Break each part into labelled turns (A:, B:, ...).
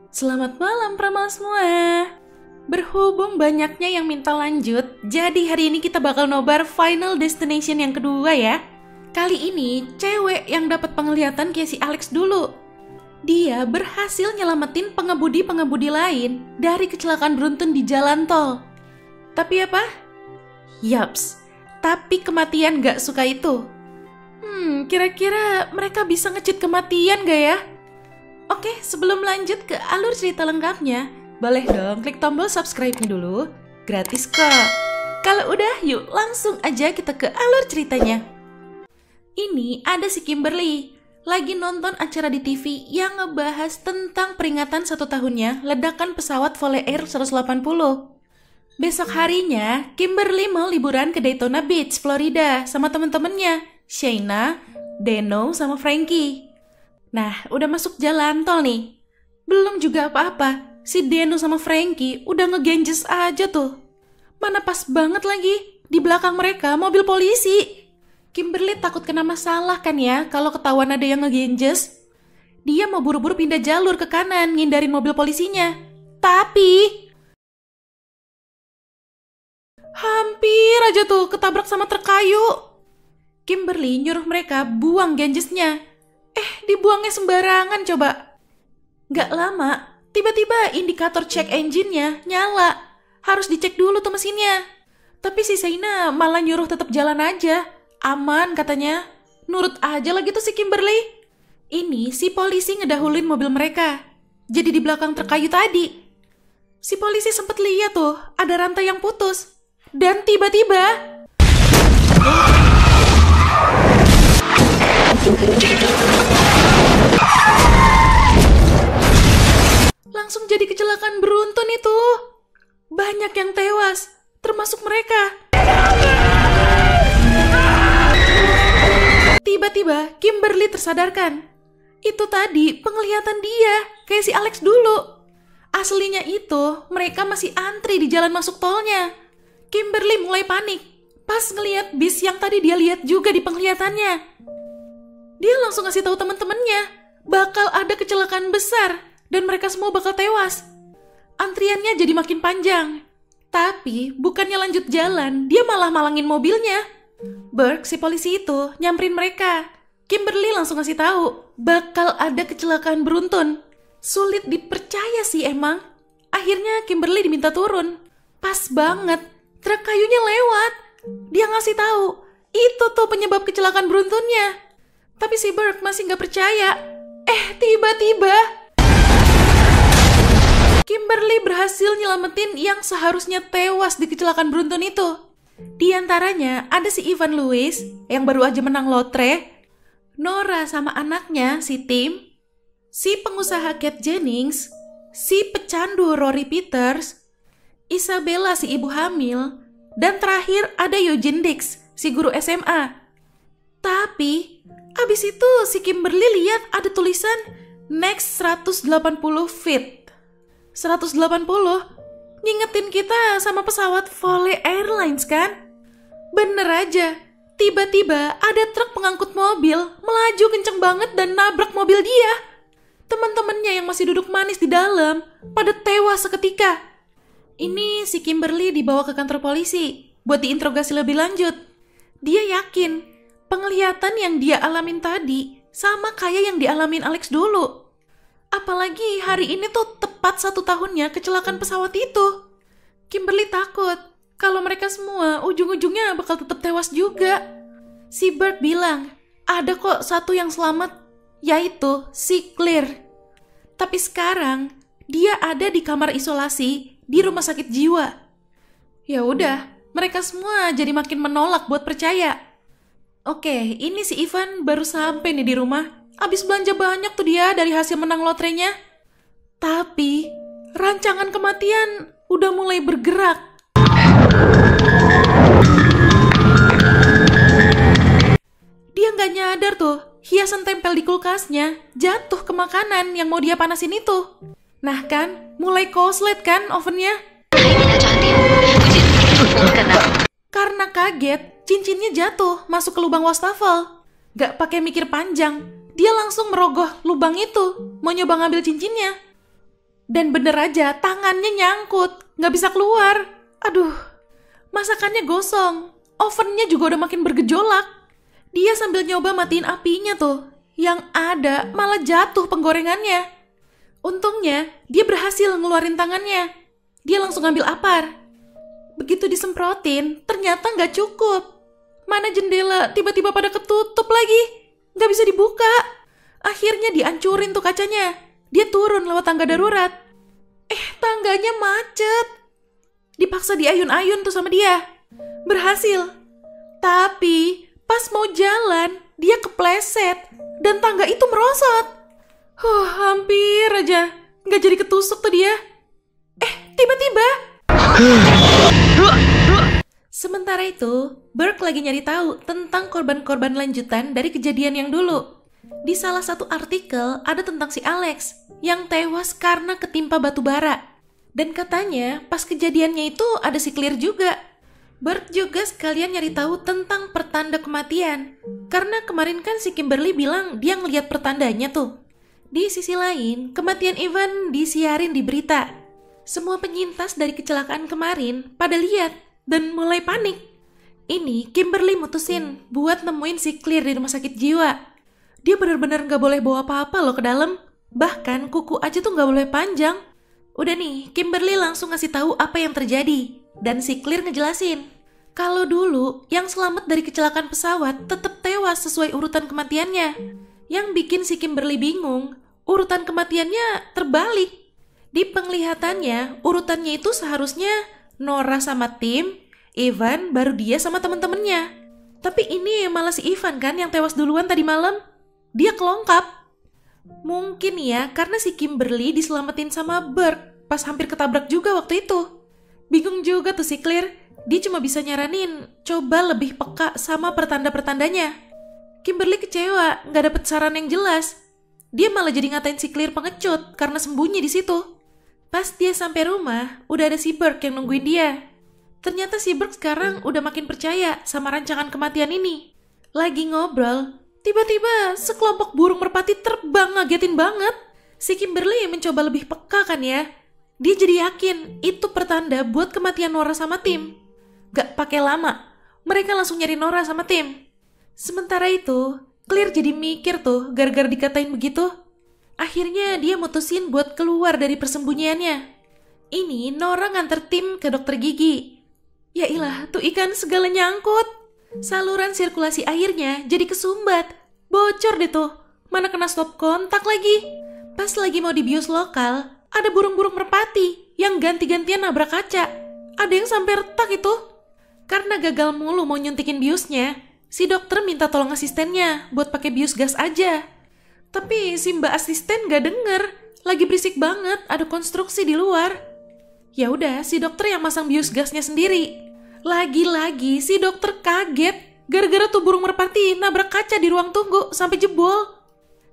A: Selamat malam pramal semua. Berhubung banyaknya yang minta lanjut, jadi hari ini kita bakal nobar Final Destination yang kedua ya. Kali ini cewek yang dapat penglihatan kayak si Alex dulu. Dia berhasil nyelamatin pengemudi-pengemudi lain dari kecelakaan beruntun di jalan tol. Tapi apa? Yaps, tapi kematian gak suka itu. Kira-kira mereka bisa nge-cheat kematian gak ya? Oke, sebelum lanjut ke alur cerita lengkapnya, boleh dong klik tombol subscribe-nya dulu, gratis kok. Kalau udah, yuk langsung aja kita ke alur ceritanya. Ini ada si Kimberly, lagi nonton acara di TV yang ngebahas tentang peringatan 1 tahunnya ledakan pesawat Volley Air 180. Besok harinya, Kimberly mau liburan ke Daytona Beach, Florida sama temen-temennya, Shayna, Deno, sama Frankie. Nah, udah masuk jalan tol nih. Belum juga apa-apa, si Deno sama Frankie udah ngegenjes aja tuh. Mana pas banget lagi, di belakang mereka mobil polisi. Kimberly takut kena masalah kan ya kalau ketahuan ada yang ngegenjes. Dia mau buru-buru pindah jalur ke kanan, ngindarin mobil polisinya. Tapi hampir aja tuh ketabrak sama truk kayu. Kimberly nyuruh mereka buang genjesnya. Dibuangnya sembarangan coba. Gak lama, tiba-tiba indikator cek engine-nya nyala. Harus dicek dulu tuh mesinnya. Tapi si Shayna malah nyuruh tetap jalan aja. Aman katanya. Nurut aja lagi tuh si Kimberly. Ini si polisi ngedahuluin mobil mereka. Jadi di belakang truk kayu tadi. Si polisi sempet lihat tuh ada rantai yang putus. Dan tiba-tiba langsung jadi kecelakaan beruntun itu. Banyak yang tewas, termasuk mereka. Tiba-tiba Kimberly tersadarkan. Itu tadi penglihatan dia, kayak si Alex dulu. Aslinya itu mereka masih antri di jalan masuk tolnya. Kimberly mulai panik pas ngelihat bis yang tadi dia lihat juga di penglihatannya. Dia langsung ngasih tahu teman-temannya bakal ada kecelakaan besar dan mereka semua bakal tewas. Antriannya jadi makin panjang. Tapi bukannya lanjut jalan, dia malah malangin mobilnya. Burke, si polisi itu, nyamperin mereka. Kimberly langsung ngasih tahu bakal ada kecelakaan beruntun. Sulit dipercaya sih emang. Akhirnya Kimberly diminta turun. Pas banget, truk kayunya lewat. Dia ngasih tahu itu tuh penyebab kecelakaan beruntunnya. Tapi si Burke masih nggak percaya. Tiba-tiba Kimberly berhasil nyelamatin yang seharusnya tewas di kecelakaan beruntun itu. Di antaranya ada si Ivan Lewis yang baru aja menang lotre, Nora sama anaknya si Tim, si pengusaha Kate Jennings, si pecandu Rory Peters, Isabella si ibu hamil, dan terakhir ada Eugene Dix si guru SMA. Tapi abis itu si Kimberly lihat ada tulisan next 180 feet. 180 ngingetin kita sama pesawat Volley Airlines kan? Bener aja, tiba-tiba ada truk pengangkut mobil melaju kenceng banget dan nabrak mobil dia. Teman-temannya yang masih duduk manis di dalam pada tewas seketika. Ini si Kimberly dibawa ke kantor polisi buat diinterogasi lebih lanjut. Dia yakin penglihatan yang dia alamin tadi sama kayak yang dialamin Alex dulu. Apalagi hari ini tuh tepat 1 tahunnya kecelakaan pesawat itu. Kimberly takut kalau mereka semua ujung-ujungnya bakal tetap tewas juga. Si Burke bilang ada kok satu yang selamat, yaitu si Claire. Tapi sekarang dia ada di kamar isolasi di rumah sakit jiwa. Ya udah, mereka semua jadi makin menolak buat percaya. Oke, ini si Ivan baru sampai nih di rumah. Abis belanja banyak tuh dia dari hasil menang lotrenya. Tapi rancangan kematian udah mulai bergerak. Dia nggak nyadar tuh hiasan tempel di kulkasnya jatuh ke makanan yang mau dia panasin itu. Nah kan, mulai koslet kan ovennya. Karena kaget, cincinnya jatuh masuk ke lubang wastafel. Gak pakai mikir panjang, dia langsung merogoh lubang itu, mau nyoba ngambil cincinnya. Dan bener aja, tangannya nyangkut, gak bisa keluar. Aduh, masakannya gosong, ovennya juga udah makin bergejolak. Dia sambil nyoba matiin apinya tuh, yang ada malah jatuh penggorengannya. Untungnya, dia berhasil ngeluarin tangannya. Dia langsung ngambil apar. Begitu disemprotin, ternyata nggak cukup. Mana jendela tiba-tiba pada ketutup lagi. Nggak bisa dibuka. Akhirnya dihancurin tuh kacanya. Dia turun lewat tangga darurat. Tangganya macet. Dipaksa diayun-ayun tuh sama dia. Berhasil. Tapi pas mau jalan, dia kepleset. Dan tangga itu merosot. Hampir aja. Nggak jadi ketusuk tuh dia. Tiba-tiba. Sementara itu, Burke lagi nyari tahu tentang korban-korban lanjutan dari kejadian yang dulu. Di salah satu artikel ada tentang si Alex yang tewas karena ketimpa batu bara. Dan katanya pas kejadiannya itu ada si Clear juga. Burke juga sekalian nyari tahu tentang pertanda kematian. Karena kemarin kan si Kimberly bilang dia ngeliat pertandanya tuh. Di sisi lain, kematian Ivan disiarin di berita. Semua penyintas dari kecelakaan kemarin pada lihat dan mulai panik. Ini Kimberly mutusin buat nemuin si Clear di rumah sakit jiwa. Dia benar-benar gak boleh bawa apa-apa loh ke dalam. Bahkan kuku aja tuh gak boleh panjang. Udah nih, Kimberly langsung ngasih tahu apa yang terjadi. Dan si Clear ngejelasin. Kalau dulu yang selamat dari kecelakaan pesawat tetap tewas sesuai urutan kematiannya. Yang bikin si Kimberly bingung, urutan kematiannya terbalik. Di penglihatannya, urutannya itu seharusnya Nora sama Tim, Ivan baru dia sama temen-temennya. Tapi ini malah si Ivan kan yang tewas duluan tadi malam. Dia kelongkap. Mungkin ya karena si Kimberly diselamatin sama Burke pas hampir ketabrak juga waktu itu. Bingung juga tuh si Clear. Dia cuma bisa nyaranin coba lebih peka sama pertanda-pertandanya. Kimberly kecewa, gak dapet saran yang jelas. Dia malah jadi ngatain si Clear pengecut karena sembunyi di situ. Pas dia sampai rumah, udah ada si Burke yang nungguin dia. Ternyata si Burke sekarang udah makin percaya sama rancangan kematian ini. Lagi ngobrol, tiba-tiba sekelompok burung merpati terbang ngagetin banget. Si Kimberly mencoba lebih peka kan ya. Dia jadi yakin itu pertanda buat kematian Nora sama Tim. Gak pakai lama, mereka langsung nyari Nora sama Tim. Sementara itu, Clear jadi mikir tuh gara-gara dikatain begitu. Akhirnya dia mutusin buat keluar dari persembunyiannya. Ini Nora nganter Tim ke dokter gigi. Yailah, tuh ikan segala nyangkut. Saluran sirkulasi airnya jadi kesumbat. Bocor deh tuh. Mana kena stop kontak lagi. Pas lagi mau dibius lokal, ada burung-burung merpati yang ganti-gantian nabrak kaca. Ada yang sampai retak itu. Karena gagal mulu mau nyuntikin biusnya, si dokter minta tolong asistennya buat pakai bius gas aja. Tapi si mbak asisten gak denger, lagi berisik banget, ada konstruksi di luar. Ya udah, si dokter yang masang bius gasnya sendiri. Lagi-lagi si dokter kaget gara-gara tuh burung merpati nabrak kaca di ruang tunggu sampai jebol.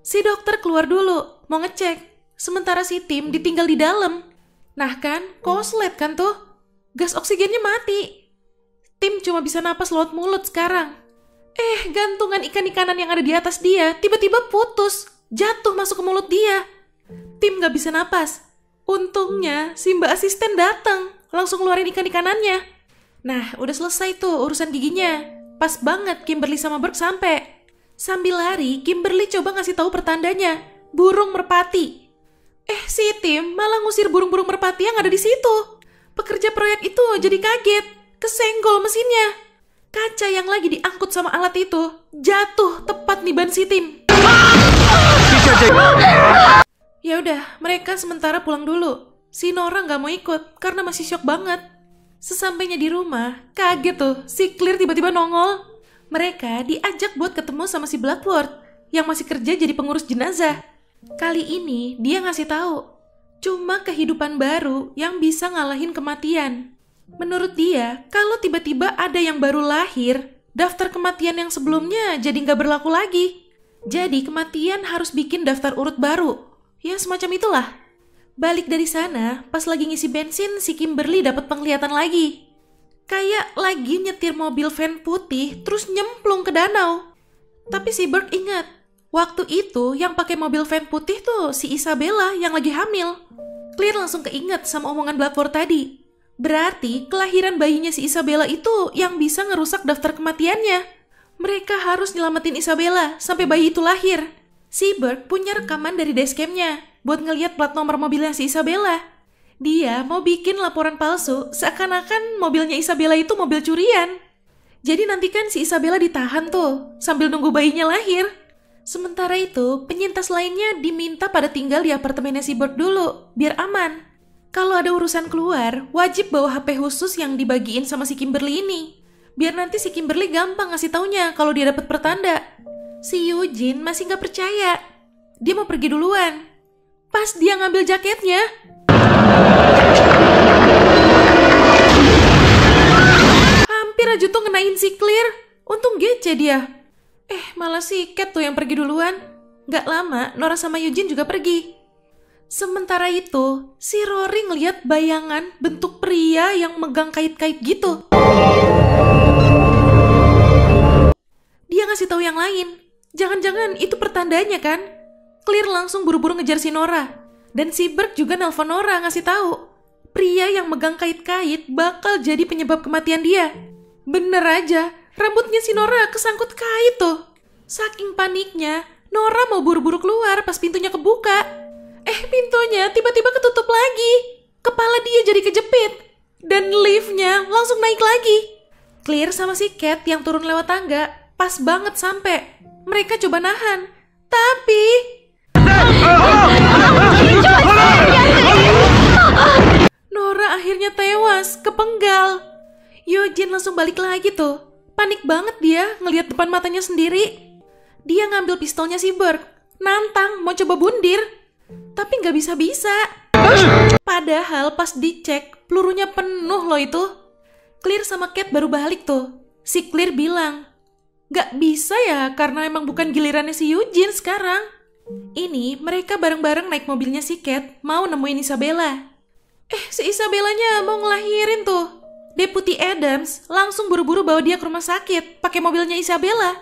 A: Si dokter keluar dulu, mau ngecek. Sementara si Tim ditinggal di dalam. Nah kan, koslet kan tuh. Gas oksigennya mati. Tim cuma bisa napas lewat mulut sekarang. Gantungan ikan-ikanan yang ada di atas dia tiba-tiba putus, jatuh masuk ke mulut dia. Tim gak bisa napas. Untungnya si mbak asisten datang, langsung ngeluarin ikan-ikanannya. Nah, udah selesai tuh urusan giginya. Pas banget Kimberly sama Burke sampai. Sambil lari, Kimberly coba ngasih tahu pertandanya, burung merpati. Si Tim malah ngusir burung-burung merpati yang ada di situ. Pekerja proyek itu jadi kaget, kesenggol mesinnya. Kaca yang lagi diangkut sama alat itu jatuh tepat di ban si Tim. Ya udah, mereka sementara pulang dulu. Si Nora nggak mau ikut karena masih syok banget. Sesampainya di rumah, kaget tuh si Clear tiba-tiba nongol. Mereka diajak buat ketemu sama si Blackwood yang masih kerja jadi pengurus jenazah. Kali ini dia ngasih tahu, cuma kehidupan baru yang bisa ngalahin kematian. Menurut dia, kalau tiba-tiba ada yang baru lahir, daftar kematian yang sebelumnya jadi nggak berlaku lagi. Jadi kematian harus bikin daftar urut baru. Ya semacam itulah. Balik dari sana, pas lagi ngisi bensin, si Kimberly dapat penglihatan lagi. Kayak lagi nyetir mobil van putih terus nyemplung ke danau. Tapi si Burke ingat, waktu itu yang pakai mobil van putih tuh si Isabella yang lagi hamil. Claire langsung keinget sama omongan Blackboard tadi. Berarti kelahiran bayinya si Isabella itu yang bisa ngerusak daftar kematiannya. Mereka harus nyelamatin Isabella sampai bayi itu lahir. Si Burke punya rekaman dari dashcamnya buat ngeliat plat nomor mobilnya si Isabella. Dia mau bikin laporan palsu seakan-akan mobilnya Isabella itu mobil curian. Jadi nanti kan si Isabella ditahan tuh sambil nunggu bayinya lahir. Sementara itu, penyintas lainnya diminta pada tinggal di apartemennya si Burke dulu, biar aman. Kalau ada urusan keluar, wajib bawa HP khusus yang dibagiin sama si Kimberly ini. Biar nanti si Kimberly gampang ngasih taunya kalau dia dapat pertanda. Si Eugene masih nggak percaya. Dia mau pergi duluan. Pas dia ngambil jaketnya, hampir aja tuh ngenain si Claire. Untung gece dia. Malah si Cat tuh yang pergi duluan. Gak lama, Nora sama Eugene juga pergi. Sementara itu, si Rory ngeliat bayangan bentuk pria yang megang kait-kait gitu. Dia ngasih tahu yang lain. Jangan-jangan itu pertandanya kan? Claire langsung buru-buru ngejar si Nora. Dan si Burke juga nelpon Nora ngasih tahu. Pria yang megang kait-kait bakal jadi penyebab kematian dia. Bener aja, rambutnya si Nora kesangkut kait tuh. Saking paniknya, Nora mau buru-buru keluar pas pintunya kebuka. Pintunya tiba-tiba ketutup lagi. Kepala dia jadi kejepit. Dan liftnya langsung naik lagi. Claire sama si Cat yang turun lewat tangga pas banget sampai. Mereka coba nahan. Tapi Nora akhirnya tewas, kepenggal. Eugene langsung balik lagi tuh. Panik banget dia ngelihat depan matanya sendiri. Dia ngambil pistolnya si Burke, nantang mau coba bundir. Tapi nggak bisa-bisa. Padahal pas dicek, pelurunya penuh loh itu. Claire sama Cat baru balik tuh. Si Claire bilang, nggak bisa ya karena emang bukan gilirannya si Eugene sekarang. Ini mereka bareng-bareng naik mobilnya si Cat mau nemuin Isabella. Si Isabellanya mau ngelahirin tuh. Deputy Adams langsung buru-buru bawa dia ke rumah sakit pakai mobilnya Isabella.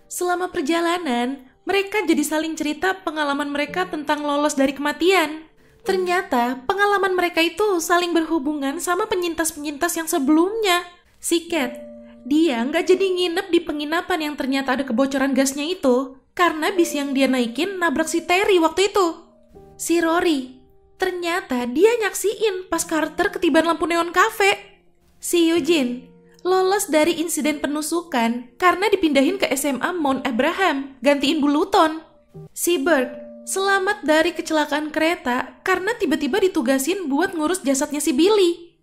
A: Selama perjalanan, mereka jadi saling cerita pengalaman mereka tentang lolos dari kematian. Ternyata pengalaman mereka itu saling berhubungan sama penyintas-penyintas yang sebelumnya. Si Cat, dia nggak jadi nginep di penginapan yang ternyata ada kebocoran gasnya itu karena bis yang dia naikin nabrak si Terry waktu itu. Si Rory, ternyata dia nyaksiin pas Carter ketiban lampu neon cafe. Si Eugene lolos dari insiden penusukan karena dipindahin ke SMA Mount Abraham, gantiin Bu Luton. Si Burke selamat dari kecelakaan kereta karena tiba-tiba ditugasin buat ngurus jasadnya si Billy.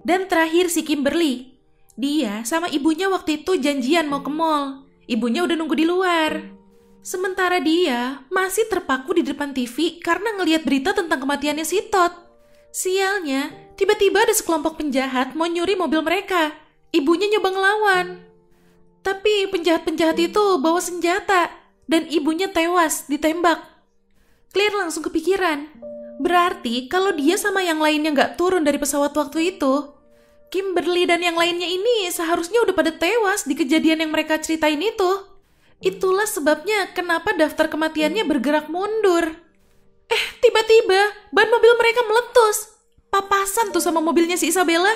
A: Dan terakhir si Kimberly, dia sama ibunya waktu itu janjian mau ke mall. Ibunya udah nunggu di luar. Sementara dia masih terpaku di depan TV karena ngelihat berita tentang kematiannya si Todd. Sialnya, tiba-tiba ada sekelompok penjahat mau nyuri mobil mereka. Ibunya nyoba ngelawan. Tapi penjahat-penjahat itu bawa senjata dan ibunya tewas ditembak. Claire langsung kepikiran. Berarti kalau dia sama yang lainnya nggak turun dari pesawat waktu itu, Kimberly dan yang lainnya ini seharusnya udah pada tewas di kejadian yang mereka ceritain itu. Itulah sebabnya kenapa daftar kematiannya bergerak mundur. Tiba-tiba ban mobil mereka meletus. Papasan tuh sama mobilnya si Isabella.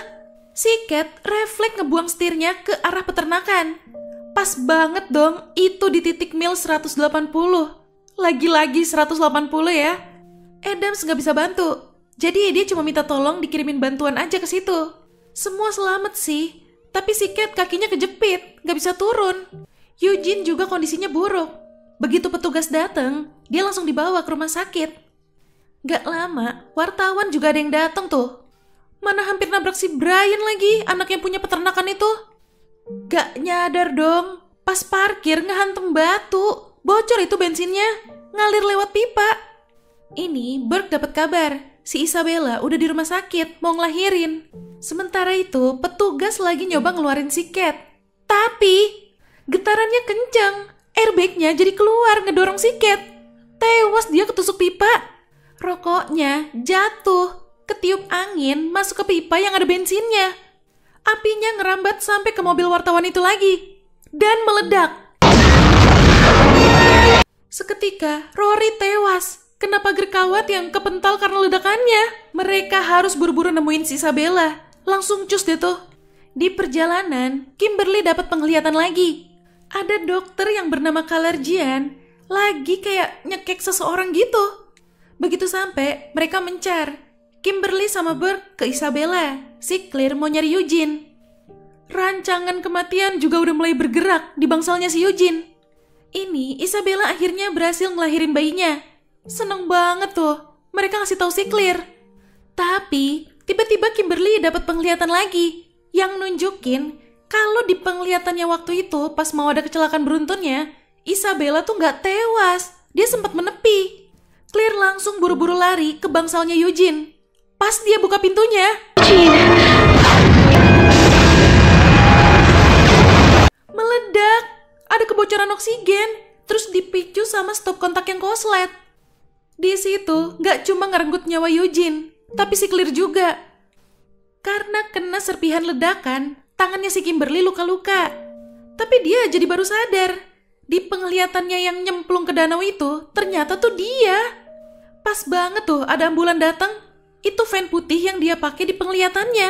A: Si Cat refleks ngebuang setirnya ke arah peternakan. Pas banget dong, itu di titik mil 180. Lagi-lagi 180 ya. Adams nggak bisa bantu. Jadi dia cuma minta tolong dikirimin bantuan aja ke situ. Semua selamat sih. Tapi si Cat kakinya kejepit, nggak bisa turun. Eugene juga kondisinya buruk. Begitu petugas datang, dia langsung dibawa ke rumah sakit. Gak lama, wartawan juga ada yang datang tuh. Mana hampir nabrak si Brian lagi, anak yang punya peternakan itu. Gak nyadar dong, pas parkir ngehantem batu. Bocor itu bensinnya, ngalir lewat pipa. Ini Burke dapat kabar, si Isabella udah di rumah sakit, mau ngelahirin. Sementara itu, petugas lagi nyoba ngeluarin si Cat. Tapi getarannya kencang, airbagnya jadi keluar ngedorong si Cat. Tewas dia ketusuk pipa. Rokoknya jatuh, ketiup angin masuk ke pipa yang ada bensinnya. Apinya ngerambat sampai ke mobil wartawan itu lagi. Dan meledak. Seketika, Rory tewas. Kena pagar kawat yang kepental karena ledakannya. Mereka harus buru-buru nemuin si Isabella. Langsung cus deh tuh. Di perjalanan, Kimberly dapat penglihatan lagi. Ada dokter yang bernama Kalergian lagi kayak nyekek seseorang gitu. Begitu sampai, mereka mencar. Kimberly sama Burke ke Isabella. Si Claire mau nyari Eugene. Rancangan kematian juga udah mulai bergerak di bangsalnya si Eugene. Ini Isabella akhirnya berhasil ngelahirin bayinya. Seneng banget tuh. Mereka ngasih tahu si Claire. Tapi tiba-tiba Kimberly dapat penglihatan lagi yang nunjukin kalau di penglihatannya waktu itu pas mau ada kecelakaan beruntunnya, Isabella tuh nggak tewas. Dia sempat menepi. Claire langsung buru-buru lari ke bangsalnya Eugene. Pas dia buka pintunya, meledak. Ada kebocoran oksigen, terus dipicu sama stop kontak yang koslet. Di situ nggak cuma ngerenggut nyawa Eugene, tapi si Claire juga. Karena kena serpihan ledakan, tangannya si Kimberly luka-luka. Tapi dia jadi baru sadar. Di penglihatannya yang nyemplung ke danau itu, ternyata tuh dia. Pas banget tuh ada ambulan datang, itu van putih yang dia pakai di penglihatannya.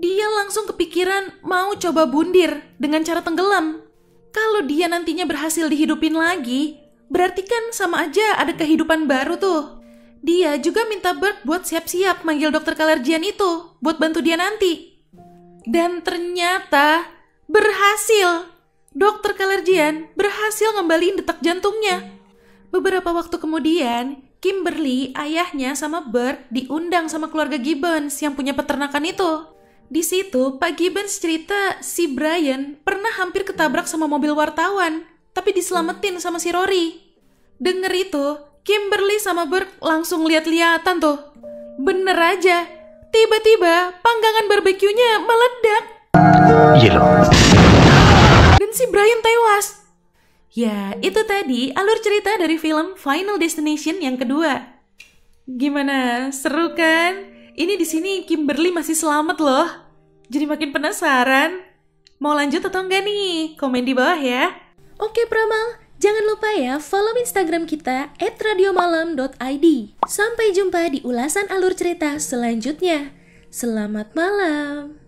A: Dia langsung kepikiran mau coba bundir dengan cara tenggelam. Kalau dia nantinya berhasil dihidupin lagi, berarti kan sama aja ada kehidupan baru tuh. Dia juga minta Burke buat siap-siap manggil dokter Kalergian itu buat bantu dia nanti. Dan ternyata berhasil. Dokter Kalergian berhasil ngembaliin detak jantungnya. Beberapa waktu kemudian, Kimberly, ayahnya sama Burke diundang sama keluarga Gibbons yang punya peternakan itu. Di situ, Pak Gibbons cerita si Brian pernah hampir ketabrak sama mobil wartawan, tapi diselamatin sama si Rory. Denger itu, Kimberly sama Burke langsung lihat-lihatan tuh. Bener aja, tiba-tiba panggangan barbeque-nya meledak.
B: Iya loh.
A: Dan si Brian tewas. Ya, itu tadi alur cerita dari film Final Destination yang kedua. Gimana? Seru kan? Ini di sini Kimberly masih selamat loh. Jadi makin penasaran. Mau lanjut atau enggak nih? Komen di bawah ya.
C: Oke Pramal, jangan lupa ya follow Instagram kita @radiomalam.id. Sampai jumpa di ulasan alur cerita selanjutnya. Selamat malam.